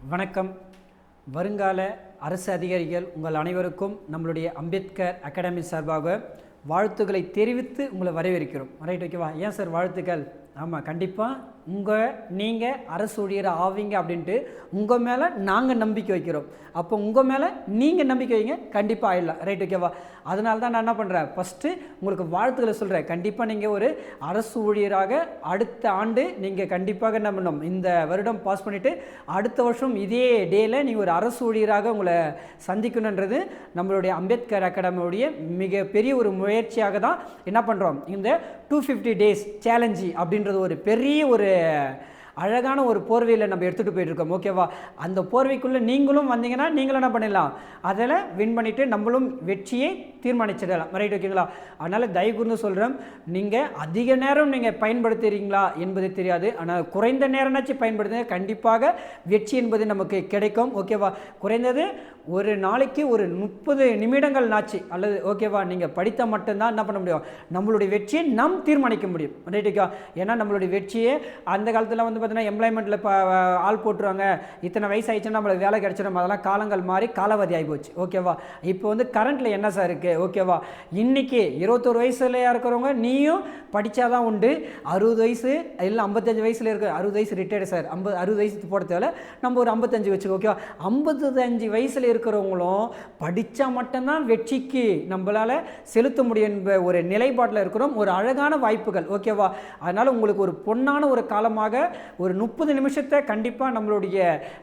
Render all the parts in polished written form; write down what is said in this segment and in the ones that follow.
வணக்கம். வருங்கால அரசு அதிகாரிகள் உங்கள் அனைவருக்கும் நம்மளுடைய அம்பேத்கர் அகாடமி சார்பாக வாழ்த்துக்களை தெரிவித்து உங்களை வரவேற்கிறோம். ரைட், ஓகேவா? ஏன் சார் வாழ்த்துக்கள்? ஆமாம், கண்டிப்பாக நீங்கள் அரசு ஊழியர் ஆவீங்க அப்படின்ட்டு உங்கள் மேலே நாங்கள் நம்பிக்கை வைக்கிறோம். அப்போ உங்கள் மேலே நீங்கள் நம்பிக்கை வைங்க, கண்டிப்பாக ஆயிடலாம். ரைட், ஓகேவா? அதனால தான் நான் என்ன பண்ணுறேன், ஃபஸ்ட்டு உங்களுக்கு வாழ்த்துக்களை சொல்கிறேன். கண்டிப்பாக நீங்கள் ஒரு அரசு ஊழியராக அடுத்த ஆண்டு நீங்கள் கண்டிப்பாக என்ன பண்ணணும், இந்த வருடம் பாஸ் பண்ணிவிட்டு அடுத்த வருஷம் இதே டேயில் நீங்கள் ஒரு அரசு ஊழியராக உங்களை சந்திக்கணுன்றது நம்மளுடைய அம்பேத்கர் அகாடமியுடைய மிகப்பெரிய ஒரு முயற்சியாக தான் என்ன பண்ணுறோம். இந்த 250 days சேலஞ்சு அப்படின்றது ஒரு பெரிய ஒரு அழகான ஒரு போர்வையில் நம்ம எடுத்துகிட்டு போயிட்டுருக்கோம். ஓகேவா? அந்த போர்வைக்குள்ளே நீங்களும் வந்தீங்கன்னா நீங்களும் என்ன பண்ணிடலாம், அதில் வின் பண்ணிவிட்டு நம்மளும் வெற்றியை தீர்மானிச்சிடலாம். ரைட், ஓகேங்களா? அதனால் தயவுகூர்ந்து சொல்கிறேன், நீங்கள் அதிக நேரம் நீங்கள் பயன்படுத்துகிறீங்களா என்பது தெரியாது, ஆனால் குறைந்த நேரம்னாச்சு பயன்படுத்துங்க, கண்டிப்பாக வெற்றி என்பது நமக்கு கிடைக்கும். ஓகேவா? குறைந்தது ஒரு நாளைக்கு ஒரு 30 நிமிடங்கள் நாச்சு அல்லது ஓகேவா நீங்கள் படித்த மட்டும்தான் என்ன பண்ண முடியும், நம்மளுடைய வெற்றியை நாம் தீர்மானிக்க முடியும். ரைட், ஓகேவா? ஏன்னா நம்மளுடைய வெற்றியை அந்த காலத்தில் வந்து பார்த்தீங்கன்னா எம்ப்ளாய்மெண்ட்டில் இப்போ ஆள் போட்டுருவாங்க, இத்தனை வயசு ஆயிடுச்சுன்னா நம்மளுக்கு வேலை கிடச்சிடும், அதெல்லாம் காலங்கள் மாறி காலாவதி ஆகி போச்சு. ஓகேவா? இப்போ வந்து கரண்ட்டில் என்ன சார் இருக்குது? ஓகேவா? இன்றைக்கி 21 வயசுலையாக இருக்கிறவங்க நீயும் படித்தாதான் உண்டு. 60 வயசு இல்லை 55 வயசில் இருக்க, 60 வயசு ரிட்டையர்டு சார், 60 வயசு போட தேவை, நம்ம ஒரு 55 வச்சுக்கோ. ஓகேவா? 55 வயசில் இருக்கிறவங்களும் படித்தா மட்டும்தான் வெற்றிக்கு நம்மளால் செலுத்த முடியும் என்ற ஒரு நிலைப்பாட்டில் இருக்கிறோம். ஒரு அழகான வாய்ப்புகள். ஓகேவா? அதனால் உங்களுக்கு ஒரு பொன்னான ஒரு காலமாக ஒரு 30 நிமிஷத்தை கண்டிப்பாக நம்மளுடைய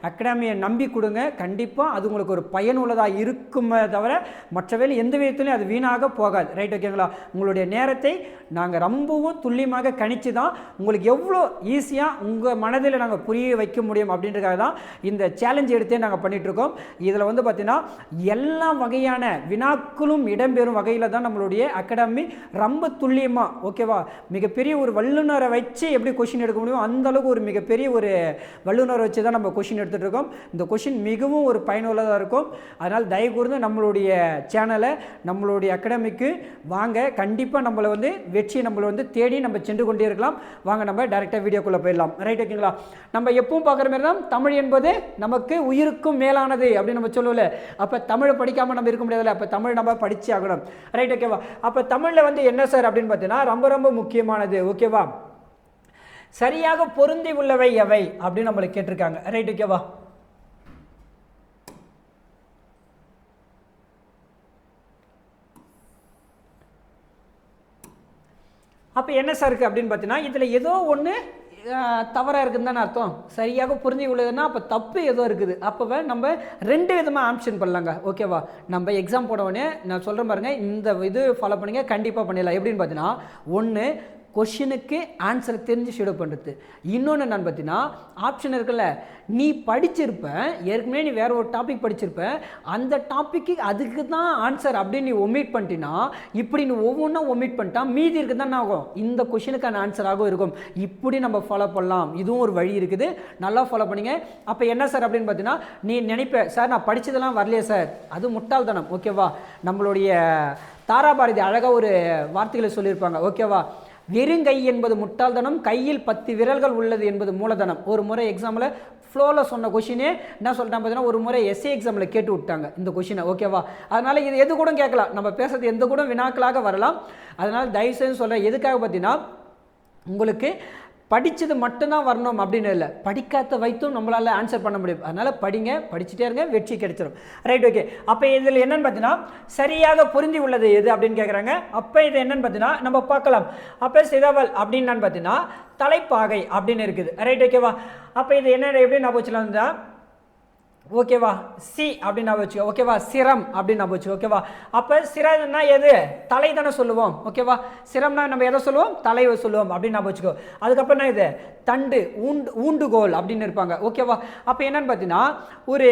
அகாடமியை நம்பி கொடுங்க. கண்டிப்பாக அது உங்களுக்கு ஒரு பயனுள்ளதாக இருக்குமே தவிர மற்றவேளை எந்த விதத்துலையும் அது வீணாக போகாது. ரைட், ஓகேங்களா? உங்களுடைய நேரத்தை நாங்கள் ரொம்பவும் துல்லியமாக கணிச்சு தான் உங்களுக்கு எவ்வளோ ஈஸியாக உங்கள் மனதில் நாங்கள் புரிய வைக்க முடியும் அப்படின்றதுக்காக தான் இந்த சேலஞ்ச் எடுத்தே நாங்கள் பண்ணிகிட்ருக்கோம். இதில் வந்து பார்த்தீங்கன்னா எல்லா வகையான வினாக்களும் இடம்பெறும் வகையில் தான் நம்மளுடைய அகாடமி ரொம்ப துல்லியமாக, ஓகேவா, மிகப்பெரிய ஒரு வல்லுநரை வச்சு எப்படி கொஷின் எடுக்க முடியும் அந்த அளவுக்கு ஒரு மிகப்பெரிய ஒரு வல்லுநரை வச்சு தான் நம்ம கொஷின் எடுத்துகிட்டு இருக்கோம். இந்த கொஷின் மிகவும் ஒரு பயனுள்ளதாக இருக்கும். அதனால் தயவுகூர்ந்து நம்மளுடைய சேனலை நம்மளுடைய அகாடமிக்கு வாங்க. கண்டிப்பாக நம்மளை வந்து வெற்றி நம்மளை வந்து தேடி நம்ம சென்று கொண்டே இருக்கலாம். வாங்க நம்ம டைரெக்டாக வீடியோக்குள்ளே போயிடலாம். ரைட், ஓகேங்களா? நம்ம எப்பவும் பார்க்குற மாதிரி தான் தமிழ் என்பது நமக்கு உயிருக்கும் மேலானது அப்படின்னு நம்ம சொல்லுவோம்ல. அப்போ தமிழை படிக்காமல் நம்ம இருக்க முடியாதுல்ல, அப்போ தமிழ் நம்ம படித்து ஆகணும். ரைட், ஓகேவா? அப்போ தமிழில் வந்து என்ன சார் அப்படின்னு பார்த்தீங்கன்னா ரொம்ப ரொம்ப முக்கியமானது. ஓகேவா? சரியாக பொருந்தி உள்ளவை எவை அப்படின்னு நம்மளை கேட்டிருக்காங்க. ரைட், ஓகேவா? அப்போ என்ன சார் இருக்குது அப்படின்னு பார்த்தீங்கன்னா இதில் ஏதோ ஒன்று தவறாக இருக்குதுன்னு தானே அர்த்தம். சரியாக புரிஞ்சு உள்ளதுன்னா அப்போ தப்பு ஏதோ இருக்குது. அப்போ நம்ம 2 விதமாக ஆப்ஷன் பண்ணலாங்க. ஓகேவா? நம்ம எக்ஸாம் போடவுடனே நான் சொல்கிறேன் பாருங்க, இந்த இது ஃபாலோ பண்ணிங்க, கண்டிப்பாக பண்ணிடலாம். எப்படின்னு பார்த்தீங்கன்னா, ஒன்று கொஷினுக்கு ஆன்சரை தெரிஞ்சு ஷெடியூல் பண்ணுறது. இன்னொன்று என்னன்னு பார்த்தீங்கன்னா, ஆப்ஷன் இருக்குல்ல, நீ படிச்சிருப்ப ஏற்கனவே, நீ வேறு ஒரு டாபிக் படிச்சிருப்ப, அந்த டாப்பிக்கு அதுக்கு தான் ஆன்சர் அப்படின்னு நீ ஒமிட் பண்ணிட்டீங்கன்னா, இப்படி நீ ஒவ்வொன்றா ஒமிட் பண்ணிட்டா மீதி இருக்குது தான் ஆகும், இந்த கொஷினுக்கான ஆன்சராகவும் இருக்கும். இப்படி நம்ம ஃபாலோ பண்ணலாம். இதுவும் ஒரு வழி இருக்குது, நல்லா ஃபாலோ பண்ணிங்க. அப்போ என்ன சார் அப்படின்னு பார்த்தீங்கன்னா, நீ நினைப்ப சார் நான் படித்ததெல்லாம் வரலையே சார், அது முட்டாள்தனம். ஓகேவா? நம்மளுடைய தாராபாரதி அழகாக ஒரு வார்த்தைகளை சொல்லியிருப்பாங்க. ஓகேவா? வெறுங்கை என்பது முட்டாள்தனம், கையில் 10 விரல்கள் உள்ளது என்பது மூலதனம். ஒரு முறை எக்ஸாமில் ஃப்ளோவில் சொன்ன கொஷினே என்ன சொல்லிட்டாங்க பார்த்தீங்கன்னா, ஒரு முறை எஸ்ஏ எக்ஸாமில் கேட்டு விட்டாங்க இந்த கொஷினை. ஓகேவா? அதனால் இது எது கூட கேட்கலாம், நம்ம பேசுறது எந்த கூட வினாக்களாக வரலாம். அதனால் தயவுசெய்து சொல்கிறேன், எதுக்காக பார்த்தீங்கன்னா உங்களுக்கு படித்தது மட்டும்தான் வரணும் அப்படின்னு இல்லை, படிக்காத வைத்தும் நம்மளால் ஆன்சர் பண்ண முடியும். அதனால் படிங்க, படிச்சுட்டே இருங்க, வெற்றி கிடைச்சிடும். Right, okay. அப்போ இதில் என்னென்னு பார்த்தீங்கன்னா சரியாக பொருந்தி உள்ளது எது அப்படின்னு கேட்குறாங்க. அப்போ இது என்னென்னு பார்த்தீங்கன்னா நம்ம பார்க்கலாம். அப்போ சிதவல் அப்படின்னு பார்த்தீங்கன்னா தலைப்பாகை அப்படின்னு இருக்குது. ரைட், ஓகேவா? அப்போ இது என்ன எப்படி நான் வச்சுலாம் இருந்தால், ஓகேவா, சி அப்படின்னு நான் வச்சுக்கோ. ஓகேவா? சிரம் அப்படின்னு நான் வச்சுக்கோ. ஓகேவா? அப்போ சிரம்னா எது, தலை தானே சொல்லுவோம். ஓகேவா? சிரம்னா நம்ம எதை சொல்லுவோம், தலைவை சொல்லுவோம் அப்படின்னு நான் வச்சுக்கோ. அதுக்கப்புறம் என்ன இது, தண்டு, ஊண்டுகோல் அப்படின்னு இருப்பாங்க. ஓகேவா? அப்போ என்னன்னு பார்த்தீங்கன்னா ஒரு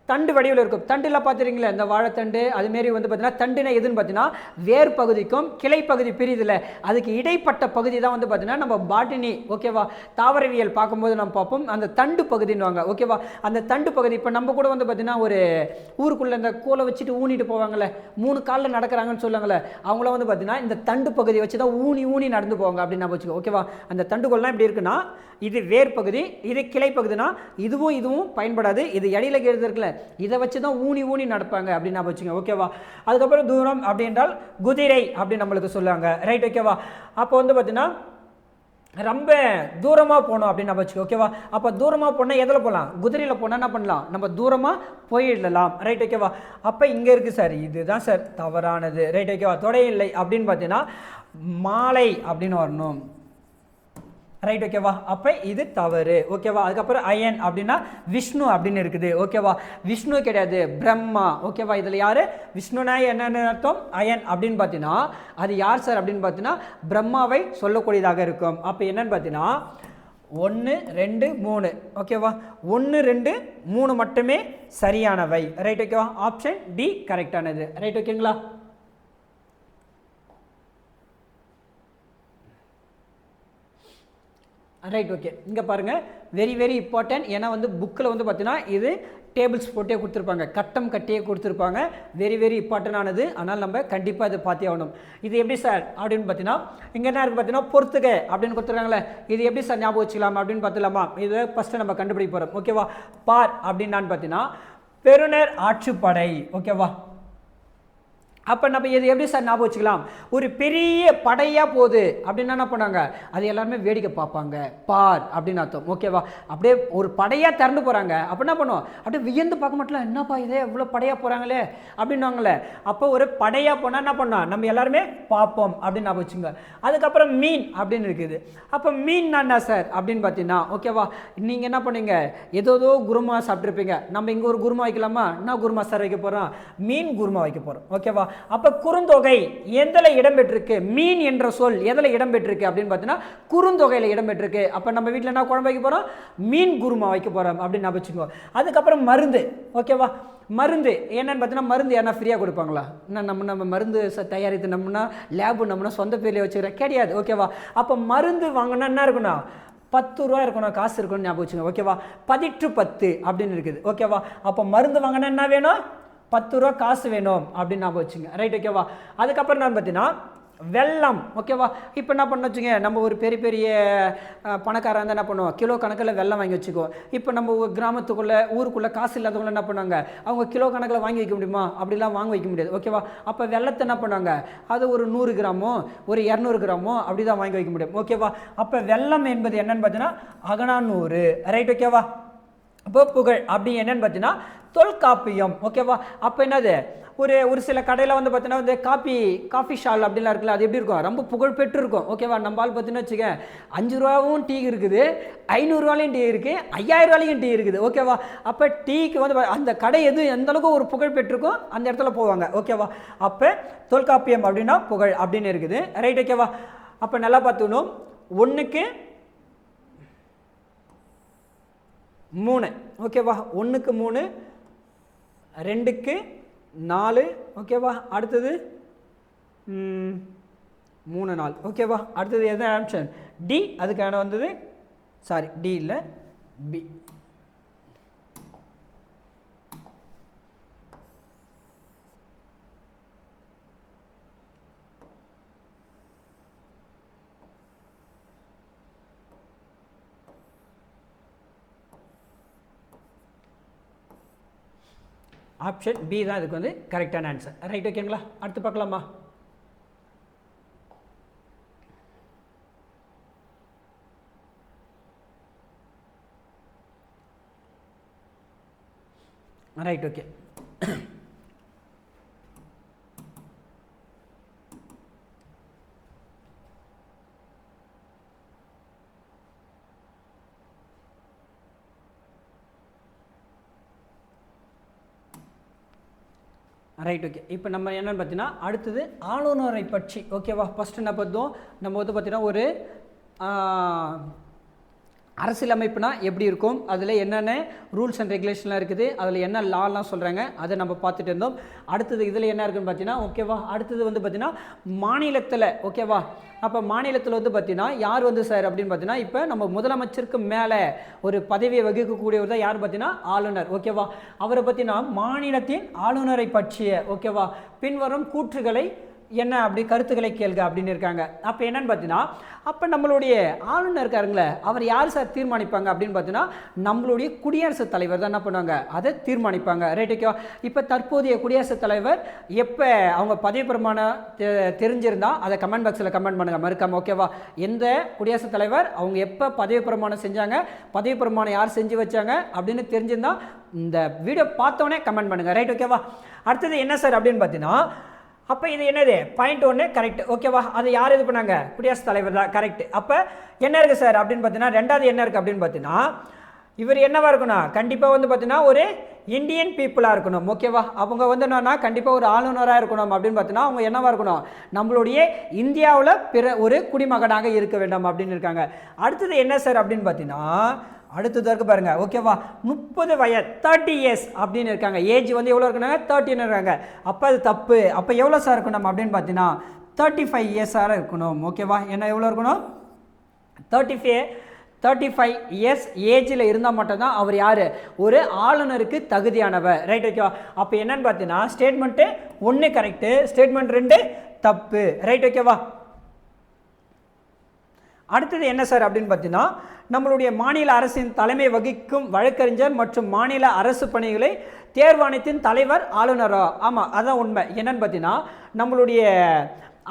தண்டு வடிவில் இருக்கும். தண்டில் பார்த்துருங்களா இந்த வாழைத்தண்டு அதுமாரி வந்து பார்த்தீங்கன்னா தண்டுனா எதுன்னு பார்த்தீங்கன்னா வேர் பகுதிக்கும் கிளை பகுதி பிரிதில்லை அதுக்கு இடைப்பட்ட பகுதி தான் வந்து பார்த்தீங்கன்னா நம்ம பாட்டினி ஓகேவா தாவரவியல் பார்க்கும்போது நம்ம பார்ப்போம் அந்த தண்டு பகுதின்னுவாங்க ஓகேவா. அந்த தண்டு பகுதி இப்போ நம்ம கூட வந்து பார்த்தீங்கன்னா ஒரு ஊருக்குள்ளே இந்த கோலை வச்சுட்டு ஊனிட்டு போவாங்கள்ல 3 காலில் நடக்கிறாங்கன்னு சொல்லுவாங்கள்ல அவங்கள வந்து பார்த்தீங்கன்னா இந்த தண்டு பகுதி வச்சு தான் ஊனி நடந்து போவாங்க அப்படின்னு நம்ம வச்சுக்கோ ஓகேவா. அந்த தண்டுகோல்லாம் எப்படி இருக்குன்னா இது வேர் பகுதி இது கிளை பகுதினா இதுவும் பயன்படாது. இது இடையில இருக்குல்ல இதை வச்சு தான் ஊனி நடப்பாங்க அப்படின்னு நான் வச்சுங்க ஓகேவா. அதுக்கப்புறம் தூரம் அப்படின்றால் குதிரை அப்படின்னு நம்மளுக்கு சொல்லுவாங்க ரைட் ஓகேவா. அப்போ வந்து பார்த்தீங்கன்னா ரொம்ப தூரமாக போகணும் அப்படின்னு நம்ம வச்சுக்கோ ஓகேவா. அப்போ தூரமாக போனால் எதில் போகலாம் குதிரையில் போனால் என்ன பண்ணலாம் நம்ம தூரமாக போயிடலாம் ரைட் ஓகேவா. அப்போ இங்கே இருக்குது சார் இதுதான் சார் தவறானது ரைட் ஓகேவா. தொடை இல்லை அப்படின்னு பார்த்தீங்கன்னா மாலை அப்படின்னு வரணும் ரைட் ஓகேவா. அப்போ இது தவறு ஓகேவா. அதுக்கப்புறம் அயன் அப்படின்னா விஷ்ணு அப்படின்னு இருக்குது ஓகேவா. விஷ்ணு கிடையாது பிரம்மா ஓகேவா. இதில் யார் விஷ்ணுனா என்னென்னு அர்த்தம் அயன் அப்படின்னு பார்த்தீங்கன்னா அது யார் சார் அப்படின்னு பார்த்தீங்கன்னா பிரம்மாவை சொல்லக்கூடியதாக இருக்கும். அப்போ என்னன்னு பார்த்தீங்கன்னா 1 2 3 ஓகேவா. 1 2 3 மட்டுமே சரியானவை ரைட் ஓகேவா. ஆப்ஷன் டி கரெக்டானது ரைட் ஓகேங்களா. Right okay. இங்கே பாருங்கள் வெரி இம்பார்ட்டன்ட். ஏன்னா வந்து புக்கில் வந்து பார்த்தீங்கன்னா இது டேபிள்ஸ் போட்டே கொடுத்துருப்பாங்க கட்டம் கட்டியே கொடுத்துருப்பாங்க வெரி இம்பார்ட்டன்டானது. ஆனால் நம்ம கண்டிப்பாக இதை பார்த்தே ஆகணும். இது எப்படி சார் அப்படின்னு பார்த்தீங்கன்னா இங்கே என்ன இருக்குது பார்த்தீங்கன்னா பொறுத்துக்க அப்படின்னு கொடுத்துருக்காங்களே இது எப்படி சார் ஞாபகம் வச்சுக்கலாம் அப்படின்னு பார்த்துலாமா. இதை ஃபஸ்ட்டு நம்ம கண்டுபிடிக்க போகிறோம் ஓகேவா. பார் அப்படின்னான்னு பார்த்தீங்கன்னா பெருநர் ஆட்சிப்படை ஓகேவா. அப்போ நம்ம இது எப்படி சார் ஞாபகம் வச்சுக்கலாம் ஒரு பெரிய படையாக போகுது அப்படின்னா என்ன பண்ணாங்க அது எல்லாருமே வேடிக்கை பார்ப்பாங்க பார் அப்படின்னு அர்த்தம் ஓகேவா. அப்படியே ஒரு படையாக திறந்து போகிறாங்க அப்போ என்ன பண்ணுவோம் அப்படியே வியந்து பார்க்க மாட்டலாம் என்னப்பா இதே இவ்வளோ படையாக போகிறாங்களே அப்படின்னுவாங்களே. அப்போ ஒரு படையாக போனால் என்ன பண்ணோம் நம்ம எல்லாருமே பார்ப்போம் அப்படின்னு ஞாபகம் வச்சுங்க. அதுக்கப்புறம் மீன் அப்படின்னு இருக்குது. அப்போ மீன் என்ன சார் அப்படின்னு பார்த்தீங்கன்னா ஓகேவா நீங்கள் என்ன பண்ணீங்க ஏதோ குருமா சாப்பிட்ருப்பீங்க. நம்ம இங்கே ஒரு குருமா வைக்கலாமா என்ன குருமா சார் வைக்க போகிறோம் மீன் குருமா வைக்க போகிறோம் ஓகேவா. அப்ப குறுந்தொகை எதில் இடம்பெற்றிருக்கு மீன் என்ற சொல் எதில் இடம்பெற்றிருக்கு அப்படின்னு பார்த்தீங்கன்னா குறுந்தொகையில் இடம்பெற்றிருக்கு. அப்போ நம்ம வீட்டில் என்ன குழம்பு வைக்க போகிறோம் மீன் குருமா வைக்க போகிறோம் அப்படின்னு நான் வச்சுக்கோ. அதுக்கப்புறம் மருந்து ஓகேவா. மருந்து என்னன்னு பார்த்தீங்கன்னா மருந்து யாரா ஃப்ரீயாக கொடுப்பாங்களா நம்ம மருந்து தயாரித்து நம்மனா லேபு நம்மனா சொந்த பேர்லேயே வச்சுக்கிறேன் கிடையாது ஓகேவா. அப்போ மருந்து வாங்கினா என்ன இருக்கணும் 10 ரூபா இருக்கணும் காசு இருக்கணும்னு ஞாபகம் வச்சுங்க ஓகேவா. 10 அப்படின்னு இருக்குது ஓகேவா. அப்போ மருந்து வாங்கினா என்ன வேணும் 10 ரூபா காசு வேணும் அப்படின்னு ஞாபகம் வச்சுங்க ரைட் ஓகேவா. அதுக்கப்புறம் நான் பார்த்தீங்கன்னா வெல்லம் ஓகேவா. இப்போ என்ன பண்ண வச்சுங்க நம்ம ஒரு பெரிய பணக்காரன் இருந்தால் என்ன பண்ணுவோம் கிலோ கணக்கில் வெல்லம் வாங்கி வச்சுக்கோ. இப்போ நம்ம கிராமத்துக்குள்ளே ஊருக்குள்ளே காசு இல்லாதவங்கள என்ன பண்ணுவாங்க அவங்க கிலோ கணக்கில் வாங்கி வைக்க முடியுமா அப்படிலாம் வாங்க வைக்க முடியாது ஓகேவா. அப்போ வெல்லத்தை என்ன பண்ணுவாங்க அது ஒரு 100 கிராமோ ஒரு 200 கிராமோ அப்படி தான் வாங்கி வைக்க முடியும் ஓகேவா. அப்போ வெல்லம் என்பது என்னன்னு பார்த்தீங்கன்னா அகநானூறு ரைட் ஓகேவா. அப்போ புகழ் அப்படி என்னன்னு பார்த்தீங்கன்னா தொல்காப்பியம் ஓகேவா. அப்போ என்னது ஒரு சில கடையில் வந்து பார்த்தீங்கன்னா வந்து காஃபி ஷால் அப்படிலாம் இருக்குல்ல அது எப்படி இருக்கும் ரொம்ப புகழ் பெற்று இருக்கும் ஓகேவா. நம்மளால் பார்த்தீங்கன்னா வச்சுக்க 5 ரூபாவும் டீ இருக்குது 500 ரூபாலையும் டீ இருக்குது 5000 ரூபாலையும் டீ இருக்குது ஓகேவா. அப்போ டீக்கு வந்து அந்த கடை எந்த அளவுக்கு ஒரு புகழ் பெற்றிருக்கோ அந்த இடத்துல போவாங்க ஓகேவா. அப்போ தொல்காப்பியம் அப்படின்னா புகழ் அப்படின்னு இருக்குது ரைட் ஓகேவா. அப்போ நல்லா பார்த்துக்கணும் 1க்கு 3 ஓகேவா. 1க்கு 3 2க்கு 4 ஓகேவா. அடுத்தது 3 4 ஓகேவா. அடுத்தது எது ஆப்ஷன் டி அதுக்கான வந்தது சாரி டி இல்லை பி. ஆப்ஷன் பி தான் இதுக்கு வந்து கரெக்டான ஆன்சர் ரைட் ஓகேங்களா. அடுத்து பார்க்கலாமா. Right okay. Right okay. இப்போ நம்ம என்னென்னு பார்த்தீங்கன்னா அடுத்தது ஆளுநரை பற்றி ஓகேவா. ஃபஸ்ட்டு என்ன பார்த்தோம் நம்ம வந்து பார்த்தீங்கன்னா ஒரு அரசியலமைப்புனா எப்படி இருக்கும், அதில் என்னென்ன ரூல்ஸ் அண்ட் ரெகுலேஷன்லாம் இருக்குது, அதில் என்ன லாலாம் சொல்கிறாங்க, அதை நம்ம பார்த்துட்டு இருந்தோம். அடுத்தது இதில் என்ன இருக்குன்னு பார்த்தீங்கன்னா ஓகேவா, அடுத்தது வந்து பார்த்தீங்கன்னா மாநிலத்தில் ஓகேவா. அப்போ மாநிலத்தில் வந்து பார்த்தீங்கன்னா யார் வந்து சார் அப்படின்னு பார்த்தீங்கன்னா இப்போ நம்ம முதலமைச்சருக்கு மேலே ஒரு பதவியை வகிக்கக்கூடியவர் தான் யார் பார்த்தீங்கன்னா ஆளுநர் ஓகேவா. அவரை பார்த்தீங்கன்னா மாநிலத்தின் ஆளுநரை பற்றிய ஓகேவா பின்வரும் கூற்றுகளை என்ன அப்படி கருத்துக்களை கேள்க அப்படின்னு இருக்காங்க. அப்போ என்னன்னு பார்த்தீங்கன்னா அப்போ நம்மளுடைய ஆளுநர் இருக்காருங்களே அவர் யார் சார் தீர்மானிப்பாங்க அப்படின்னு பார்த்தீங்கன்னா நம்மளுடைய குடியரசுத் தலைவர் தான் என்ன பண்ணுவாங்க அதை தீர்மானிப்பாங்க. ரைட் ஓகேவா. இப்போ தற்போதைய குடியரசுத் தலைவர் எப்போ அவங்க பதவி பிரமாணம் தெரிஞ்சிருந்தா அதை கமெண்ட் பாக்ஸில் கமெண்ட் பண்ணுங்க மறுக்காம ஓகேவா. எந்த குடியரசுத் தலைவர் அவங்க எப்போ பதவி பிரமாணம் செஞ்சாங்க, பதவி பிரமாணம் யார் செஞ்சு வச்சாங்க அப்படின்னு தெரிஞ்சிருந்தா இந்த வீடியோ பார்த்தோன்னே கமெண்ட் பண்ணுங்க. ரைட் ஓகேவா. அடுத்தது என்ன சார் அப்படின்னு பார்த்தீங்கன்னா அப்போ இது என்னது பாயிண்ட் 1 கரெக்ட் ஓகேவா. அது யார் இது பண்ணாங்க குடியரசுத் தலைவர் தான் கரெக்ட். அப்போ என்ன இருக்குது சார் அப்படின்னு பார்த்தீங்கன்னா ரெண்டாவது என்ன இருக்குது அப்படின்னு பார்த்தீங்கன்னா இவர் என்னவா இருக்கணும் கண்டிப்பாக வந்து பார்த்தீங்கன்னா ஒரு இந்தியன் பீப்புளாக இருக்கணும் ஓகேவா. அவங்க வந்து என்னன்னா கண்டிப்பாக ஒரு ஆளுநராக இருக்கணும் அப்படின்னு பார்த்தீங்கன்னா அவங்க என்னவா இருக்கணும் நம்மளுடைய இந்தியாவில் பிற ஒரு குடிமகனாக இருக்க வேண்டும் அப்படின்னு இருக்காங்க. அடுத்தது என்ன சார் அப்படின்னு பார்த்தீங்கன்னா அடுத்தது இருக்கு பாருங்க ஓகேவா 30 வயது 30 இயர்ஸ் அப்படின்னு இருக்காங்க. ஏஜ் வந்து எவ்வளோ இருக்குனாங்க 30 இருக்காங்க. அப்போ அது தப்பு. அப்போ எவ்வளோ சார் இருக்கணும் அப்படின்னு பார்த்தீங்கன்னா 35 இயர்ஸாக இருக்கணும் ஓகேவா. என்ன எவ்வளோ இருக்கணும் 35 இயர்ஸ் ஏஜில் இருந்தால் மட்டும்தான் அவர் யார் ஒரு ஆளுநருக்கு தகுதியானவர். ரைட் ஓகேவா. அப்போ என்னன்னு பார்த்தீங்கன்னா ஸ்டேட்மெண்ட்டு 1 கரெக்டு, ஸ்டேட்மெண்ட் 2 தப்பு. ரைட் ஓகேவா. அடுத்தது என்ன சார் அப்படின்னு பார்த்தீங்கன்னா நம்மளுடைய மாநில அரசின் தலைமை வகிக்கும் வழக்கறிஞர் மற்றும் மாநில அரசு பணிகளை தேர்வாணையத்தின் தலைவர் ஆளுநரா. ஆமாம் அதான் உண்மை. என்னன்னு பார்த்தீங்கன்னா நம்மளுடைய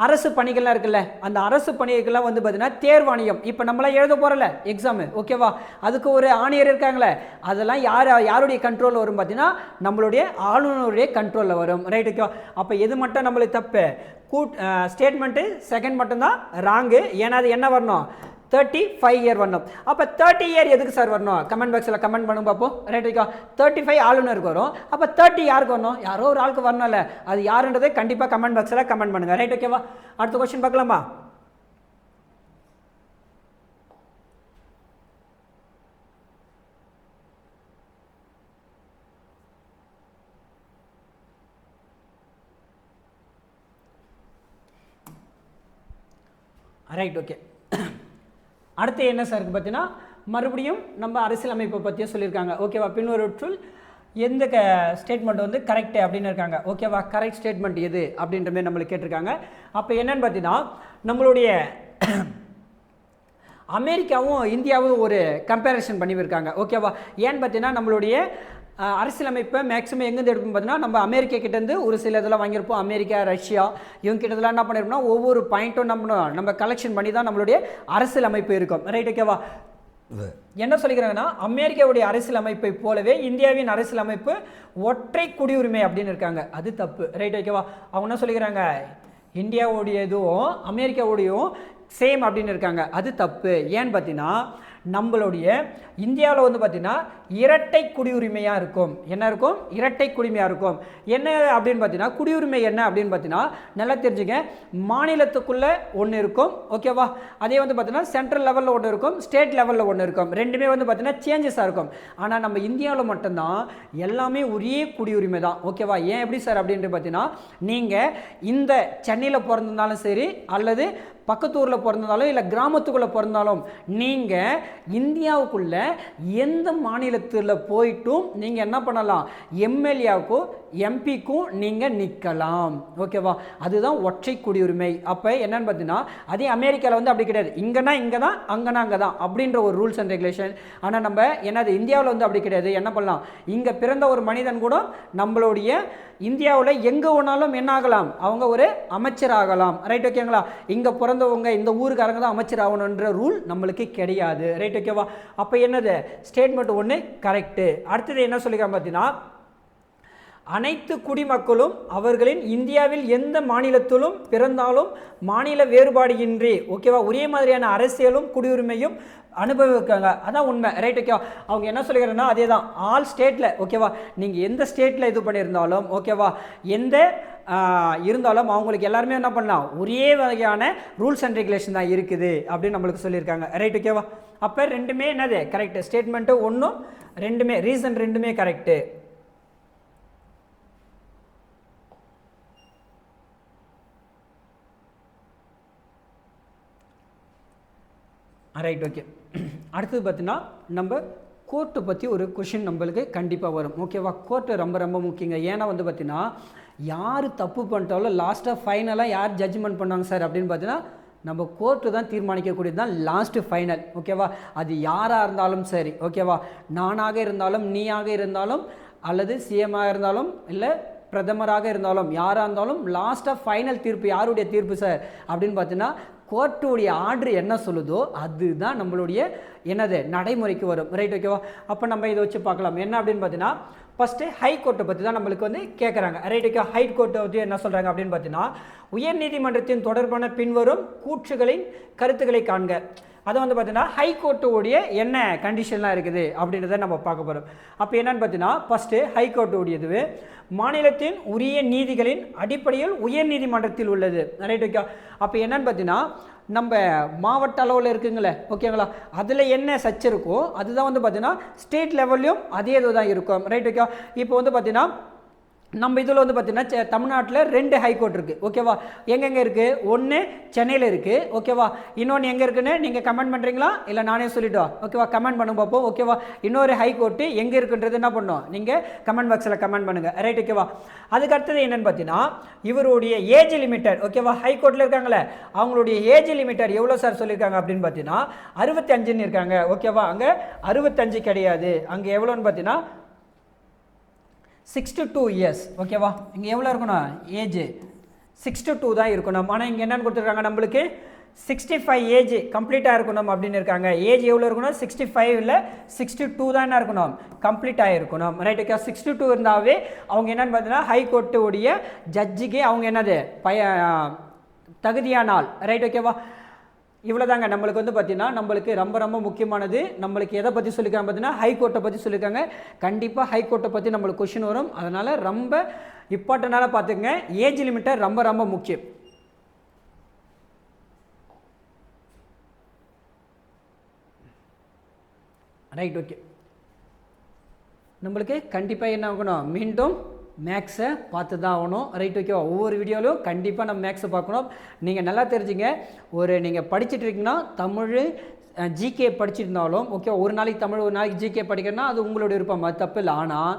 அரசு பணிகள்லாம் இருக்குல்ல அந்த அரசு பணிகள்லாம் வந்து பார்த்தீங்கன்னா தேர்வாணையம் இப்போ நம்மளாம் எழுத போகிறோம்ல எக்ஸாமு ஓகேவா அதுக்கு ஒரு ஆணையர் இருக்காங்களே அதெல்லாம் யாருடைய கண்ட்ரோலில் வரும் பார்த்தீங்கன்னா நம்மளுடைய ஆளுநருடைய கண்ட்ரோலில் வரும். ரைட் ஓகேவா. அப்போ எது மட்டும் நம்மளுக்கு தப்பு ஸ்டேட்மெண்ட்டு செகண்ட் மட்டும்தான் ராங்கு. ஏன்னா அது என்ன வரணும் 35 இயர் வரணும். அப்போ 30 இயர் எதுக்கு சார் வரணும் கமெண்ட் பாக்ஸில் கமெண்ட் பண்ணுங்க பார்ப்போம். Right okay. 35 ஆளுநருக்கு வரும். அப்போ 30 யாருக்கு வரணும் யாரோ ஒரு ஆளுக்கு வரணும்ல அது யாருன்றதை கண்டிப்பாக கமெண்ட் பாக்ஸில் கமெண்ட் பண்ணுங்கள். ரைட் ஓகேவா. அடுத்த கொஸ்டின் பார்க்கலாமா. Right okay. அடுத்து என்ன சார் இருக்குது பார்த்தீங்கன்னா மறுபடியும் நம்ம அரசியலமைப்பை பற்றியும் சொல்லியிருக்காங்க ஓகேவா. பின்வருவற்றுள் எந்த ஸ்டேட்மெண்ட் வந்து கரெக்டு அப்படின்னு இருக்காங்க ஓகேவா. கரெக்ட் ஸ்டேட்மெண்ட் எது அப்படின்ற மாதிரி நம்மளுக்கு கேட்டிருக்காங்க. அப்போ என்னன்னு பார்த்தீங்கன்னா நம்மளுடைய அமெரிக்காவும் இந்தியாவும் ஒரு கம்பேரிசன் பண்ணியிருக்காங்க ஓகேவா. ஏன்னு பார்த்தீங்கன்னா நம்மளுடைய அரசியலமைப்பை மேக்ஸிமம் எங்கேருந்து எடுப்போம் பார்த்தீங்கன்னா நம்ம அமெரிக்கா கிட்டேருந்து ஒரு சில இதெல்லாம் வாங்கியிருப்போம். அமெரிக்கா ரஷ்யா இவங்க கிட்டதெல்லாம் என்ன பண்ணியிருப்போம்னா ஒவ்வொரு பாயிண்ட்டும் நம்ம கலெக்ஷன் பண்ணி தான் நம்மளுடைய அரசியலமைப்பு இருக்கும். ரைட் ஓகேவா. என்ன சொல்லிக்கிறாங்கன்னா அமெரிக்காவுடைய அரசியலமைப்பை போலவே இந்தியாவின் அரசியலமைப்பு ஒற்றை குடியுரிமை அப்படின்னு இருக்காங்க. அது தப்பு. ரைட் ஓகேவா. அவங்க என்ன சொல்லிக்கிறாங்க இந்தியாவுடையதும் அமெரிக்காவுடையும் சேம் அப்படின்னு இருக்காங்க. அது தப்பு. ஏன்னு பார்த்தீங்கன்னா நம்மளுடைய இந்தியாவில் வந்து பார்த்தீங்கன்னா இரட்டை குடியுரிமையாக இருக்கும். என்ன இருக்கும் இரட்டை குடிமையாக இருக்கும். என்ன அப்படின்னு பார்த்தீங்கன்னா குடியுரிமை என்ன அப்படின்னு பார்த்தீங்கன்னா நல்லா தெரிஞ்சுங்க மாநிலத்துக்குள்ளே ஒன்று இருக்கும் ஓகேவா. அதே வந்து பார்த்தீங்கன்னா சென்ட்ரல் லெவலில் ஒன்று இருக்கும் ஸ்டேட் லெவலில் ஒன்று இருக்கும். ரெண்டுமே வந்து பார்த்தீங்கன்னா சேஞ்சஸாக இருக்கும். ஆனால் நம்ம இந்தியாவில் மட்டும்தான் எல்லாமே ஒரே குடியுரிமை தான் ஓகேவா. ஏன் எப்படி சார் அப்படின்ட்டு பார்த்தீங்கன்னா நீங்கள் இந்த சென்னையில் பிறந்திருந்தாலும் சரி அல்லது பக்கத்தூரில் பிறந்தாலும் இல்லை கிராமத்துக்குள்ளே பிறந்தாலும் நீங்கள் இந்தியாவுக்குள்ளே எந்த மாநிலத்தில் போயிட்டும் நீங்கள் என்ன பண்ணலாம் எம்எல்ஏவுக்கும் எம்பிக்கும் நீங்கள் நிற்கலாம் ஓகேவா. அதுதான் ஒற்றை குடியுரிமை. அப்போ என்னன்னு பார்த்தீங்கன்னா அதே அமெரிக்காவில் வந்து அப்படி கிடையாது. இங்கேனா இங்கே தான் அங்கேனா அங்கே தான் அப்படின்ற ஒரு ரூல்ஸ் அண்ட் ரெகுலேஷன். ஆனால் நம்ம என்னது இந்தியாவில் வந்து அப்படி கிடையாது. என்ன பண்ணலாம் இங்கே பிறந்த ஒரு மனிதன் கூட நம்மளுடைய இந்தியாவில் எங்கே வேணாலும் என்ன ஆகலாம் அவங்க ஒரு அமைச்சர் ஆகலாம். ரைட் ஓகேங்களா. இங்கே பிறந்தவங்க இந்த ஊருக்காரங்க தான் அமைச்சர் ஆகணுன்ற ரூல் நம்மளுக்கு கிடையாது. ரைட் ஓகேவா. அப்போ என்னது ஸ்டேட்மெண்ட் 1 கரெக்டு. அடுத்தது என்ன சொல்லிக்கிறாங்க பார்த்தீங்கன்னா அனைத்து குடிமக்களும் அவர்களின் இந்தியாவில் எந்த மாநிலத்திலும் பிறந்தாலும் மாநில வேறுபாடு இன்றி ஓகேவா ஒரே மாதிரியான அரசியலும் குடியுரிமையும் அனுபவிக்காங்க. அதான் உண்மை. ரைட் ஓகேவா. அவங்க என்ன சொல்லிக்கிறாங்கன்னா அதே தான் ஆல் ஸ்டேட்டில் ஓகேவா நீங்கள் எந்த ஸ்டேட்டில் இது பண்ணியிருந்தாலும் ஓகேவா எந்த இருந்தாலும் அவங்களுக்கு எல்லாருமே என்ன பண்ணலாம், ஒரே வகையான ரூல்ஸ் அண்ட் ரெகுலேஷன் தான் இருக்குது அப்படின்னு நம்மளுக்கு சொல்லியிருக்காங்க. ரைட், ஓகேவா? அப்போ ரெண்டுமே என்னது கரெக்டு, ஸ்டேட்மெண்ட்டு ஒன்றும் ரெண்டுமே, ரீசன் ரெண்டுமே கரெக்டு. Right, okay. அடுத்தது பார்த்தீங்கன்னா நம்ம கோர்ட்டை பற்றி ஒரு கொஷின் நம்மளுக்கு கண்டிப்பாக வரும். ஓகேவா? கோர்ட்டு ரொம்ப ரொம்ப முக்கியங்க. ஏன்னா வந்து பார்த்தீங்கன்னா யார் தப்பு பண்ணிட்டாலும் லாஸ்ட்டாக ஃபைனலாக யார் ஜட்ஜ்மெண்ட் பண்ணாங்க சார் அப்படின்னு பார்த்தீங்கன்னா நம்ம கோர்ட்டு தான் தீர்மானிக்கக்கூடியது தான் லாஸ்ட்டு ஃபைனல். ஓகேவா? அது யாராக இருந்தாலும் சரி. ஓகேவா? நானாக இருந்தாலும், நீயாக இருந்தாலும், அல்லது சிஎம்மாக இருந்தாலும், இல்லை பிரதமராக இருந்தாலும், யாராக இருந்தாலும் லாஸ்ட்டாக ஃபைனல் தீர்ப்பு யாருடைய தீர்ப்பு சார் அப்படின்னு பார்த்தீங்கன்னா கோர்ட்டுடைய ஆர்டர் என்ன சொல்லுதோ அதுதான் நம்மளுடைய என்னது நடைமுறைக்கு வரும். ரைட், ஓகேவா? அப்போ நம்ம இதை வச்சு பார்க்கலாம். என்ன அப்படின்னு பார்த்தீங்கன்னா ஃபஸ்ட்டு ஹை கோர்ட்டை பற்றி தான் நம்மளுக்கு வந்து கேட்குறாங்க. Right, okay. ஹை கோர்ட்டை பற்றி என்ன சொல்கிறாங்க அப்படின்னு பார்த்தீங்கன்னா உயர்நீதிமன்றத்தின் தொடர்பான பின்வரும் கூற்றுகளின் கருத்துக்களை காண்க. அதை வந்து பார்த்தீங்கன்னா ஹை கோர்ட்டுடைய என்ன கண்டிஷன்லாம் இருக்குது அப்படின்றத நம்ம பார்க்க போகிறோம். அப்போ என்னன்னு பார்த்தீங்கன்னா ஃபஸ்ட்டு ஹை கோர்ட்டுடையது மாநிலத்தின் உரிய நீதிகளின் அடிப்படையில் உயர் நீதிமன்றத்தில் உள்ளது. Right, okay. அப்போ என்னன்னு பார்த்தீங்கன்னா நம்ம மாவட்ட அளவில் இருக்குங்களே, ஓகேங்களா, அதில் என்ன சர்ச்சை இருக்கோ அதுதான் வந்து பார்த்தீங்கன்னா ஸ்டேட் லெவல்லையும் அதே இதுதான் இருக்கும். Right, okay. இப்போ வந்து பார்த்தீங்கன்னா நம்ம இதில் வந்து பார்த்தீங்கன்னா தமிழ்நாட்டில் 2 ஹைகோர்ட் இருக்குது. ஓகேவா? எங்கெங்கே இருக்குது? ஒன்று சென்னையில் இருக்குது. ஓகேவா? இன்னொன்று எங்கே இருக்குன்னு நீங்கள் கமெண்ட் பண்ணுறீங்களா, இல்லை நானே சொல்லிவிட்டோம்? ஓகேவா? கமெண்ட் பண்ண பார்ப்போம். ஓகேவா? இன்னொரு ஹைகோர்ட்டு எங்கே இருக்குன்றது என்ன பண்ணோம், நீங்கள் கமெண்ட் பாக்ஸில் கமெண்ட் பண்ணுங்கள். ரைட், ஓகேவா? அதுக்கு அடுத்தது என்னென்னு பார்த்தீங்கன்னா இவருடைய ஏஜ் லிமிட்டர். ஓகேவா? ஹைகோர்ட்டில் இருக்காங்களே அவங்களுடைய ஏஜ் லிமிட்டர் எவ்வளோ சார் சொல்லியிருக்காங்க அப்படின்னு பார்த்தீங்கன்னா 65ன்னு இருக்காங்க. ஓகேவா? அங்கே 65 கிடையாது. அங்கே எவ்வளோன்னு பார்த்தீங்கன்னா 62 இயர்ஸ். ஓகேவா? இங்கே எவ்வளோ இருக்கணும் ஏஜ்? 62 தான் இருக்கணும். ஆனால் இங்கே என்னென்னு கொடுத்துருக்காங்க நம்மளுக்கு 65 ஏஜ் கம்ப்ளீட்டாக இருக்கணும் அப்படின்னு இருக்காங்க. ஏஜ் எவ்வளோ இருக்கணும்? 65 இல்லை 62 தான் என்ன இருக்கணும், கம்ப்ளீட்டாக இருக்கணும். Right, okay. 62 இருந்தாவே அவங்க என்னென்னு பார்த்தீங்கன்னா ஹைகோர்ட்டுடைய ஜட்ஜுக்கு அவங்க என்னது தகுதியான ஆள். ரைட், ஓகேவா? இவ்வளோ தாங்க நம்மளுக்கு வந்து பார்த்தீங்கன்னா நம்மளுக்கு ரொம்ப ரொம்ப முக்கியமானது. நம்மளுக்கு எதை பற்றி சொல்லியிருக்காங்க பார்த்தீங்கன்னா ஹைகோர்ட்டை பற்றி சொல்லியிருக்காங்க. கண்டிப்பாக ஹைகோர்ட்டை பற்றி நம்மளுக்கு கொஷின் வரும். அதனால் ரொம்ப இம்பார்ட்டண்டாக பார்த்துக்கங்க. ஏஜ் லிமிட்டர் ரொம்ப ரொம்ப முக்கியம். Right, okay. நம்மளுக்கு கண்டிப்பாக என்ன ஆகணும், மீண்டும் மேக்ஸை பார்த்து தான் ஆகணும். ரைட், ஓகேவா? ஒவ்வொரு வீடியோவிலும் கண்டிப்பாக நம்ம மேக்ஸை பார்க்கணும். நீங்கள் நல்லா தெரிஞ்சுங்க, நீங்கள் படிச்சுட்டு இருக்கீங்கன்னா தமிழ் ஜிகே படிச்சிருந்தாலும் ஓகே, ஒரு நாளைக்கு தமிழ் ஒரு நாளைக்கு ஜிகே படிக்கிறேன்னா அது உங்களோட விருப்பம், அது தப்பு இல்லை. ஆனால்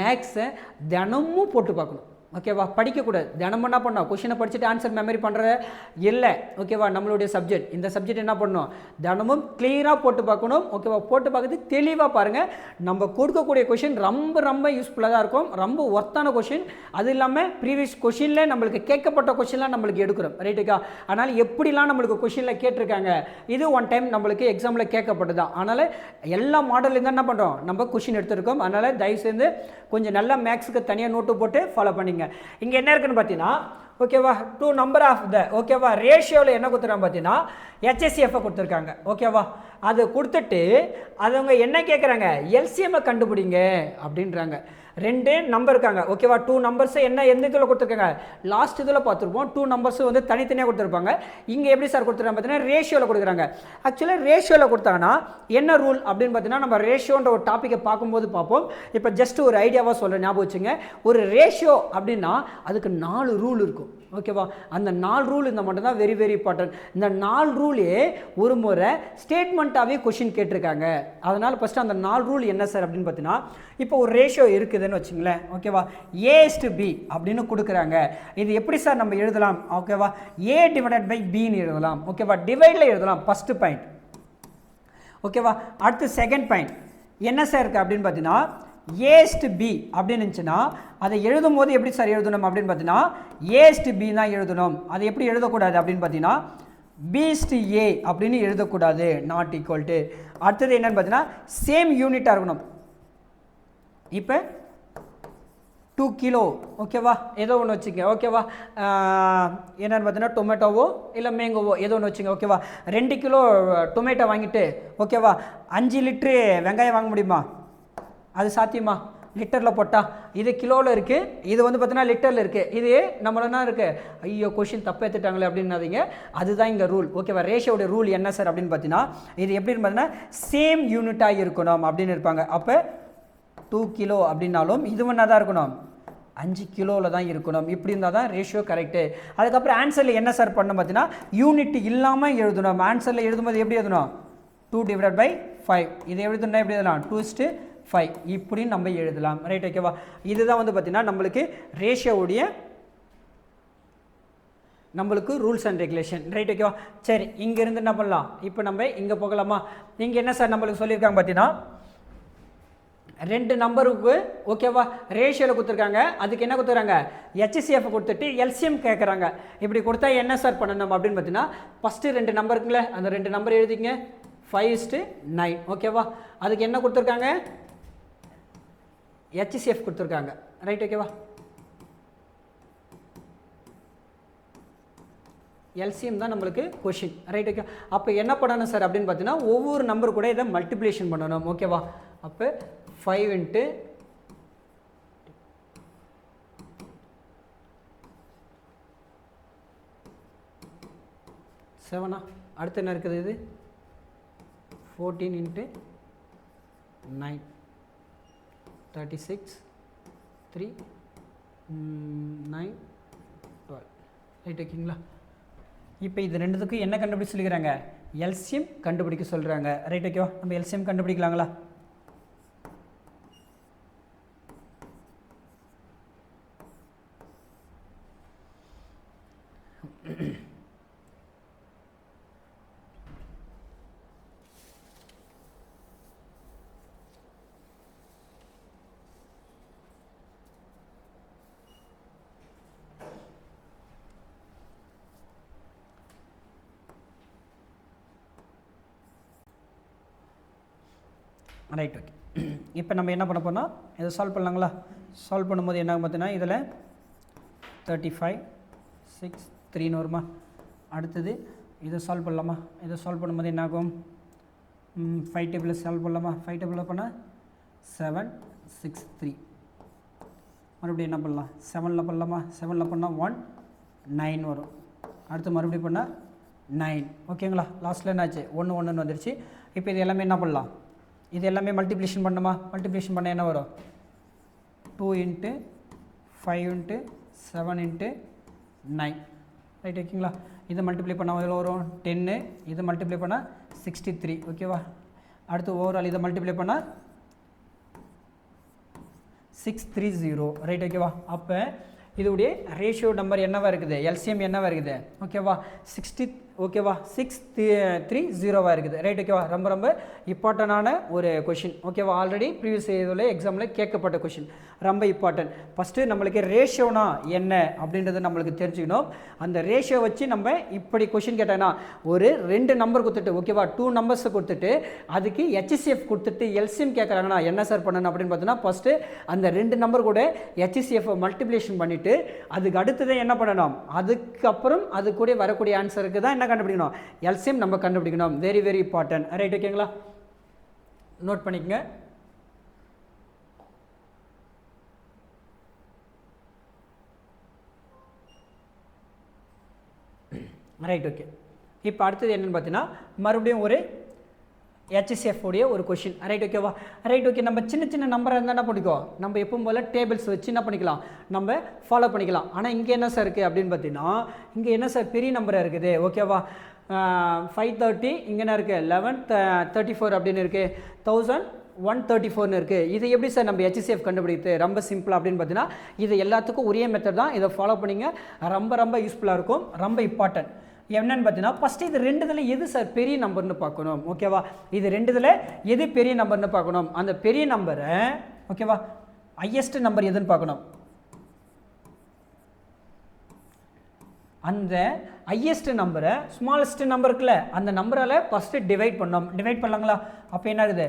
மேக்ஸை தினமும் போட்டு பார்க்கணும். ஓகேவா? படிக்கக்கூடாது. தினமும் என்ன பண்ணோம், கொஷினை படிச்சுட்டு ஆன்சர் மெமரி பண்ணுறது இல்லை. ஓகேவா? நம்மளுடைய சப்ஜெக்ட் இந்த சப்ஜெக்ட் என்ன பண்ணணும், தினமும் கிளியராக போட்டு பார்க்கணும். ஓகேவா? போட்டு பார்க்குறது தெளிவாக பாருங்கள். நம்ம கொடுக்கக்கூடிய கொஷின் ரொம்ப ரொம்ப யூஸ்ஃபுல்லாக தான் இருக்கும். ரொம்ப ஒர்த்தான கொஷின். அது இல்லாமல் ப்ரீவியஸ் கொஷினில் நம்மளுக்கு கேட்கப்பட்ட கொஷின்லாம் நம்மளுக்கு எடுக்கிறோம். ரைட்டுக்கா? அதனால் எப்படிலாம் நம்மளுக்கு கொஷினில் கேட்டிருக்காங்க, இது ஒன் டைம் நம்மளுக்கு எக்ஸாமில் கேட்கப்பட்டு தான். அதனால் எல்லா மாடல்லையும் தான் என்ன பண்ணுறோம், நம்ம கொஷின் எடுத்துருக்கோம். அதனால் தயவுசெய்து கொஞ்சம் நல்லா மேக்ஸுக்கு தனியாக நோட்டு போட்டு ஃபாலோ பண்ணிங்க. இங்கே என்ன இருக்குன்னு பார்த்தீங்கன்னா ஓகேவா, 2 நம்பர் ஆஃப் த ஓகேவா ரேஷியோவில் என்ன கொடுத்துருக்காங்க பார்த்தீங்கன்னா HCF கொடுத்துருக்காங்க. ஓகேவா? அது கொடுத்துட்டு அவங்க என்ன கேட்குறாங்க, எல்சிஎம்மை கண்டுபிடிங்க அப்படின்றாங்க. 2 நம்பர் இருக்காங்க. ஓகேவா? 2 நம்பர்ஸை எந்த இதில் கொடுத்துருக்காங்க, லாஸ்ட் இதில் பார்த்துருப்போம். 2 நம்பர்ஸ் வந்து தனித்தனியாக கொடுத்துருப்பாங்க. இங்கே எப்படி சார் கொடுத்துருக்காங்க பார்த்தீங்கன்னா ரேஷியோவில் கொடுக்குறாங்க. ஆக்சுவலாக ரேஷியோவில் கொடுத்தாங்கன்னா என்ன ரூல் அப்படின்னு பார்த்தீங்கன்னா நம்ம ரேஷியோன்ற ஒரு டாப்பிக்கை பார்க்கும்போது பார்ப்போம். இப்போ ஜஸ்ட் ஒரு ஐடியாவாக சொல்கிறேன், ஞாபகம் வச்சுங்க. ஒரு ரேஷியோ அப்படின்னா அதுக்கு 4 ரூல் இருக்கும். ஓகேவா? அந்த 4 ரூல் இந்த மட்டும் தான் வெரி வெரி இம்பார்ட்டன்ட். இந்த 4 ரூலே ஒரு முறை ஸ்டேட்மெண்ட்டாகவே கொஷின் கேட்டிருக்காங்க. அதனால் ஃபஸ்ட்டு அந்த 4 ரூல் என்ன சார் அப்படின்னு பார்த்தீங்கன்னா, இப்போ ஒரு ரேஷியோ இருக்குதுன்னு வச்சுங்களேன். ஓகேவா? A/B அப்படின்னு கொடுக்குறாங்க. இது எப்படி சார் நம்ம எழுதலாம்? ஓகேவா? A டிவைடட் பை Bன்னு எழுதலாம். ஓகேவா? டிவைடில் எழுதலாம் ஃபஸ்ட்டு பாயிண்ட். ஓகேவா? அடுத்து செகண்ட் பாயிண்ட் என்ன சார் இருக்குது அப்படின்னு பார்த்தீங்கன்னா A/B அப்படின்னு இருந்துச்சுன்னா அதை எழுதும் போது எப்படி சார் எழுதணும் அப்படின்னு பார்த்தீங்கன்னா A/B தான் எழுதணும். அது எப்படி எழுதக்கூடாது அப்படின்னு பார்த்தீங்கன்னா B/A அப்படின்னு எழுதக்கூடாது, நாட் ஈக்குவல் டு. அடுத்தது என்னன்னு பார்த்தீங்கன்னா சேம் யூனிட்டாக இருக்கணும். இப்போ 2 கிலோ ஓகேவா, ஏதோ ஒன்று வச்சுங்க. ஓகேவா? என்னென்னு பார்த்தீங்கன்னா டொமேட்டோவோ இல்லை மேங்கோவோ ஏதோ ஒன்று வச்சுங்க. ஓகேவா? 2 கிலோ டொமேட்டோ வாங்கிட்டு ஓகேவா 5 லிட்ரு வெங்காயம் வாங்க முடியுமா? அது சாத்தியமா? லிட்டரில் போட்டால் இது கிலோவில் இருக்குது, இது வந்து பார்த்தீங்கன்னா லிட்டரில் இருக்குது. இது நம்மள என்ன இருக்குது, ஐயோ கொஷின் தப்பு எடுத்துட்டாங்களே அப்படின்னாதீங்க, அதுதான் இங்கே ரூல். ஓகேவா? ரேஷியோட ரூல் என்ன சார் அப்படின்னு பார்த்தீங்கன்னா, இது எப்படின்னு பார்த்தீங்கன்னா சேம் யூனிட்டாக இருக்கணும் அப்படின்னு இருப்பாங்க. அப்போ 2 கிலோ அப்படின்னாலும் இது ஒன்றா தான் இருக்கணும், 5 கிலோவில் தான் இருக்கணும். இப்படி இருந்தால் தான் ரேஷியோ கரெக்டு. அதுக்கப்புறம் ஆன்சரில் என்ன சார் பண்ணணும் பார்த்தீங்கன்னா, யூனிட் இல்லாமல் எழுதணும். ஆன்சரில் எழுதும்போது எப்படி எழுதணும், 2/5. இது எழுதணும்னா எப்படி எழுதலாம், 2:5 இப்படின்னு நம்ம எழுதலாம். ரைட்? ஓகேவா? இதுதான் வந்து பார்த்தீங்கன்னா நம்மளுக்கு ரேஷியோவுடைய நம்மளுக்கு ரூல்ஸ் அண்ட் ரெகுலேஷன். ரைட்? ஓகேவா? சரி, இங்கேருந்து என்ன பண்ணலாம், இப்போ நம்ம இங்கே போகலாமா? இங்கே என்ன சார் நம்மளுக்கு சொல்லியிருக்காங்க பார்த்தீங்கன்னா, 2 நம்பருக்கு ஓகேவா ரேஷியோவில் கொடுத்துருக்காங்க. அதுக்கு என்ன கொடுத்துருக்காங்க, HCF கொடுத்துட்டு LCM கேட்குறாங்க. இப்படி கொடுத்தா என்ன சார் பண்ணணும் அப்படின்னு பார்த்தீங்கன்னா, ஃபஸ்ட்டு 2 நம்பருக்குங்களே அந்த 2 நம்பர் எழுதிங்க, 5:9. ஓகேவா? அதுக்கு என்ன கொடுத்துருக்காங்க, HCF கொடுத்துருக்காங்க. ரைட்? ஓகேவா? LCM தான் நம்மளுக்கு கொஷின். ரைட்? ஓகே. அப்போ என்ன பண்ணணும் சார் அப்படின்னு பார்த்தீங்கன்னா, ஒவ்வொரு நம்பர் கூட இதை மல்டிப்ளிகேஷன் பண்ணணும். ஓகேவா? அப்போ 5 × 7 அடுத்து என்ன இருக்குது, இது 14 × 9 36 3 9 12. ரைட்? ஓகேங்களா? இப்போ இது ரெண்டுத்துக்கும் என்ன கண்டுபிடிக்க சொல்லிக்கிறாங்க, LCM கண்டுபிடிக்க சொல்கிறாங்க. ரைட்? ஓகேவா? நம்ம LCM கண்டுபிடிக்கலாங்களா? ரைட்? ஓகே. இப்போ நம்ம என்ன பண்ண போனால் இதை சால்வ் பண்ணலாங்களா? சால்வ் பண்ணும்போது என்ன பார்த்தீங்கன்னா, இதில் 35 6 3ன்னு வருமா? அடுத்தது இதை சால்வ் பண்ணலாமா? இதை சால்வ் பண்ணும்போது என்ன ஆகும், 5 டேபிளில் சால்வ் பண்ணலாமா? 5 டேபிளில் பண்ணால் 7 6 3. மறுபடியும் என்ன பண்ணலாம், 7ல் பண்ணலாமா? 7ல் பண்ணால் 1 9 வரும். அடுத்து மறுபடியும் பண்ணால் 9. ஓகேங்களா? லாஸ்ட்டில் என்னாச்சு, 1 1ன்னு வந்துடுச்சு. இப்போ இது எல்லாமே என்ன பண்ணலாம், இது எல்லாமே மல்டிப்ளிகேஷன் பண்ணுமா? மல்டிப்ளிகேஷன் பண்ண என்ன வரும், 2 × 5 × 7 × 9. ரைட்? ஓகேங்களா? இதை மல்டிப்ளை பண்ணால் எவ்வளோ வரும், 10. இதை மல்டிப்ளை பண்ணால் 63. ஓகேவா? அடுத்து ஓவரால் இதை மல்டிப்ளை பண்ணால் 630. ரைட்? ஓகேவா? அப்போ இதோடைய ரேஷியோ நம்பர் என்னவாக இருக்குது, LCM என்னவாக இருக்குது, ஓகேவா 60. ஓகேவா? 630 இருக்குது. ரைட்? ஓகேவா? ரொம்ப ரொம்ப இம்பார்ட்டண்டான ஒரு கொஷின். ஓகேவா? ஆல்ரெடி ப்ரீவியஸ் இதில் எக்ஸாமில் கேட்கப்பட்ட கொஷின், ரொம்ப இம்பார்ட்டன்ட். ஃபஸ்ட்டு நம்மளுக்கு ரேஷியோனா என்ன அப்படின்றத நம்மளுக்கு தெரிஞ்சுக்கணும். அந்த ரேஷியோ வச்சு நம்ம இப்படி கொஷின் கேட்டோன்னா, ஒரு 2 நம்பர் கொடுத்துட்டு, ஓகேவா 2 நம்பர்ஸை கொடுத்துட்டு அதுக்கு HCF கொடுத்துட்டு LCM கேட்குறாங்கன்னா என்ன சார் பண்ணணும் அப்படின்னு பார்த்தீங்கன்னா, ஃபஸ்ட்டு அந்த 2 நம்பர் கூட HCF மல்டிப்ளிகேஷன் பண்ணிவிட்டு அதுக்கு அடுத்தது என்ன பண்ணணும், அதுக்கப்புறம் அது கூட வரக்கூடிய ஆன்சருக்கு தான் என்ன கண்டுபிடிக்கணும், LCM நம்ம கண்டுபிடிக்கணும். Very very important. ரைட்? ஓகேங்களா? நோட் பண்ணிக்கங்க. ரைட்? ஓகே. இப்போ அடுத்தது என்னன்னு பார்த்தீங்கன்னா, மறுபடியும் ஒரு HCF உடைய ஒரு கொஷின். ரைட்? ஓகேவா? ரைட்? ஓகே. நம்ம சின்ன சின்ன நம்பராக இருந்தால் என்ன பண்ணிக்கோ, நம்ம எப்பவும் போல் டேபிள்ஸ் வச்சு என்ன பண்ணிக்கலாம், நம்ம ஃபாலோ பண்ணிக்கலாம். ஆனால் இங்கே என்ன சார் இருக்குது அப்படின்னு பார்த்தீங்கன்னா, இங்கே என்ன சார் பெரிய நம்பராக இருக்குது. ஓகேவா? 530 இங்கே என்ன இருக்குது, 1134 அப்படின்னு இருக்குது, 1134ன்னு இருக்குது. இது எப்படி சார் நம்ம HCF கண்டுபிடிக்கிறது, ரொம்ப சிம்பிள் அப்படின்னு பார்த்தீங்கன்னா, இது எல்லாத்துக்கும் ஒரே மெத்தட் தான். இதை ஃபாலோ பண்ணிங்க, ரொம்ப ரொம்ப யூஸ்ஃபுல்லாக இருக்கும், ரொம்ப இம்பார்ட்டன்ட். என்னன்னு பார்த்தீங்கன்னா, ஃபஸ்ட்டு இது 2 எது சார் பெரிய நம்பர்னு பார்க்கணும். ஓகேவா? இது 2 எது பெரிய நம்பர்னு பார்க்கணும். அந்த பெரிய நம்பரை ஓகேவா ஹையஸ்ட் நம்பர் எதுன்னு பார்க்கணும். அந்த ஹையஸ்ட் நம்பரை ஸ்மாலஸ்ட் நம்பர் இருக்குல்ல, அந்த நம்பரால் ஃபஸ்ட்டு டிவைட் பண்ணோம். டிவைட் பண்ணலாங்களா? அப்போ என்ன இருக்குது,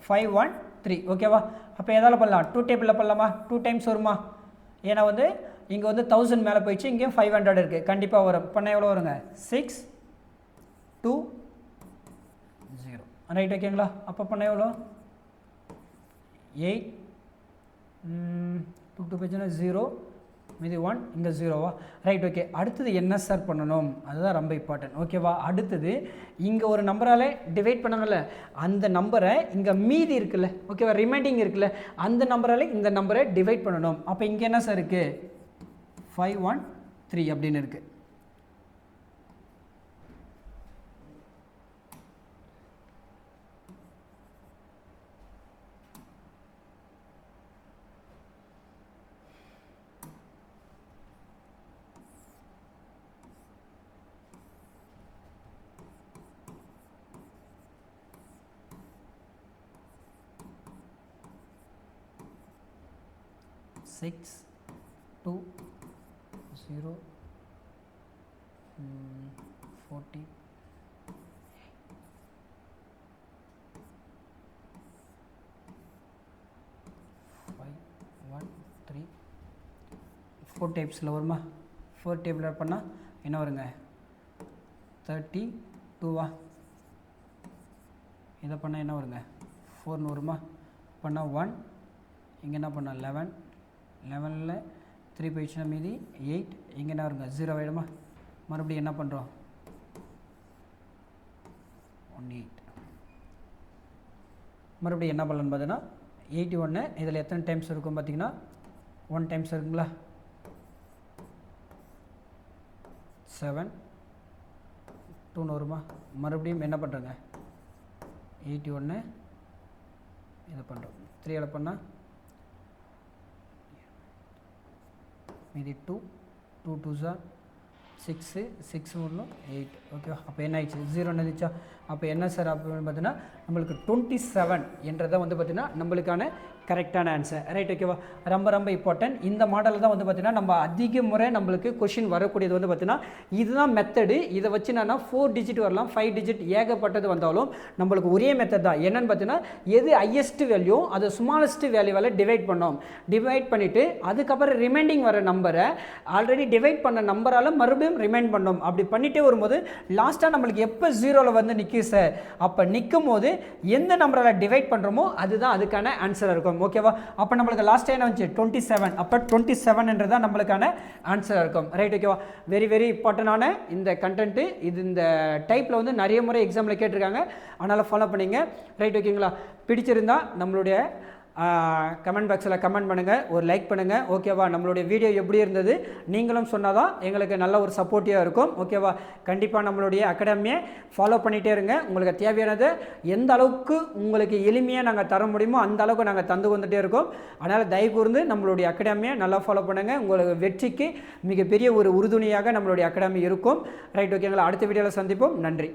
513. ஓகேவா? அப்போ எதால் பண்ணலாம், 2 டேபிளில் பண்ணலாமா? 2 டைம்ஸ் வருமா? ஏன்னா வந்து இங்கே வந்து 1000 மேலே போயிடுச்சு, இங்கேயும் 500 இருக்குது, கண்டிப்பாக வரும். பண்ண எவ்வளோ வருங்க, 620. ரைட்? ஓகேங்களா? அப்போ பண்ண எவ்வளோ, 8 டூ போச்சுன்னா 0 மீதி 1 இங்கே 0வா ரைட் ஓகே. அடுத்தது என்ன சார் பண்ணணும், அதுதான் ரொம்ப இம்பார்ட்டன்ட் ஓகேவா. அடுத்தது இங்கே ஒரு நம்பரால் டிவைட் பண்ணாங்கல்ல, அந்த நம்பரை இங்கே மீதி இருக்குல்ல ஓகேவா, ரிமைண்டிங் இருக்குல்ல, அந்த நம்பரால் இந்த நம்பரை டிவைட் பண்ணணும். அப்போ இங்கே என்ன சார் இருக்குது 513 அப்படின்னு இருக்குது. Six 2 0 40 5 1 3 4 டைப்ஸில் வருமா, 4 டேபிள் ஆட் பண்ணால் என்ன வருங்க 32வா. இதை பண்ணால் என்ன வருங்க 4ன்னு வருமா. பண்ணால் 1 இங்கே என்ன பண்ணால் 11 11ல் 3 போயிடுச்சுன்னா மீதி 8 இங்கே என்ன வருங்க 0 ஆகிடுமா. மறுபடியும் என்ன பண்ணுறோம் 18 மறுபடியும் என்ன பண்ணலான்னு பார்த்தீங்கன்னா 81 இதில் எத்தனை டைம்ஸ் இருக்கும் பார்த்தீங்கன்னா 1 டைம்ஸ் இருக்குங்களா. 7 2ன்னு வருமா. மறுபடியும் என்ன பண்ணுறோங்க 81 இதை பண்ணுறோம் 3 பண்ணால் மீதி 2 2 2s 6 6 1 8 ஓகேவா. அப்போ என்ன ஆயிடுச்சு 0 இருந்துச்சா. அப்போ என்ன சார் அப்படின்னு பார்த்தீங்கன்னா நம்மளுக்கு 27 என்றதை வந்து பார்த்திங்கன்னா நம்மளுக்கான கரெக்டான ஆன்சர் ரைட் ஓகேவா. ரொம்ப ரொம்ப இம்பார்ட்டன்ட். இந்த மாடலில் தான் வந்து பார்த்திங்கன்னா நம்ம அதிக முறை நம்மளுக்கு கொஷின் வரக்கூடியது வந்து பார்த்திங்கன்னா இதுதான் மெத்தடு. இதை வச்சு நான் 4 டிஜிட் வரலாம் 5 டிஜிட் ஏகப்பட்டது வந்தாலும் நம்மளுக்கு ஒரே மெத்தட் தான். என்னென்னு பார்த்தீங்கன்னா எது ஹையஸ்ட் வேல்யூ அதை ஸ்மாலஸ்ட் வேல்யூவால் டிவைட் பண்ணோம். டிவைட் பண்ணிவிட்டு அதுக்கப்புறம் ரிமைண்டிங் வர நம்பரை ஆல்ரெடி டிவைட் பண்ண நம்பரால் மறுபடியும் ரிமைண்ட் பண்ணோம். அப்படி பண்ணிகிட்டே வரும்போது லாஸ்ட்டாக நம்மளுக்கு எப்போ 0ல் வந்து நிற்கும் சார், அப்போ நிற்கும் போது எந்த நம்பரால் டிவைட் பண்ணுறோமோ அதுதான் அதுக்கான ஆன்சராக இருக்கும் ஓகேவா. அப்போ நம்மளுக்கு லாஸ்ட் என்ன வந்துச்சு 27. அப்போ 27 நம்மளுக்கான ஆன்சராக இருக்கும் ரைட் ஓகேவா. வெரி வெரி இம்பார்ட்டண்டான இந்த கண்டென்ட்டு. இது இந்த டைப்பில் வந்து நிறைய முறை எக்ஸாமில் கேட்டிருக்காங்க, அதனால் ஃபாலோ பண்ணிங்க ரைட் ஓகேங்களா. பிடிச்சிருந்தா நம்மளுடைய கமெண்ட் பாக்ஸில் கமெண்ட் பண்ணுங்கள், ஒரு லைக் பண்ணுங்கள் ஓகேவா. நம்மளுடைய வீடியோ எப்படி இருந்தது நீங்களும் சொன்னால் தான் எங்களுக்கு நல்ல ஒரு சப்போர்ட்டிவாக இருக்கும் ஓகேவா. கண்டிப்பாக நம்மளுடைய அகாடமியை ஃபாலோ பண்ணிகிட்டே இருங்க. உங்களுக்கு தேவையானது எந்த அளவுக்கு உங்களுக்கு எளிமையாக நாங்கள் தர முடியுமோ அந்த அளவுக்கு நாங்கள் தந்து வந்துகிட்டே இருக்கோம். அதனால் தயவு கூர்ந்து நம்மளுடைய அகாடமியை நல்லா ஃபாலோ பண்ணுங்கள். உங்களுக்கு வெற்றிக்கு மிகப்பெரிய ஒரு உறுதுணையாக நம்மளுடைய அகாடமி இருக்கும் ரைட் ஓகேங்களா. அடுத்த வீடியோவில் சந்திப்போம். நன்றி.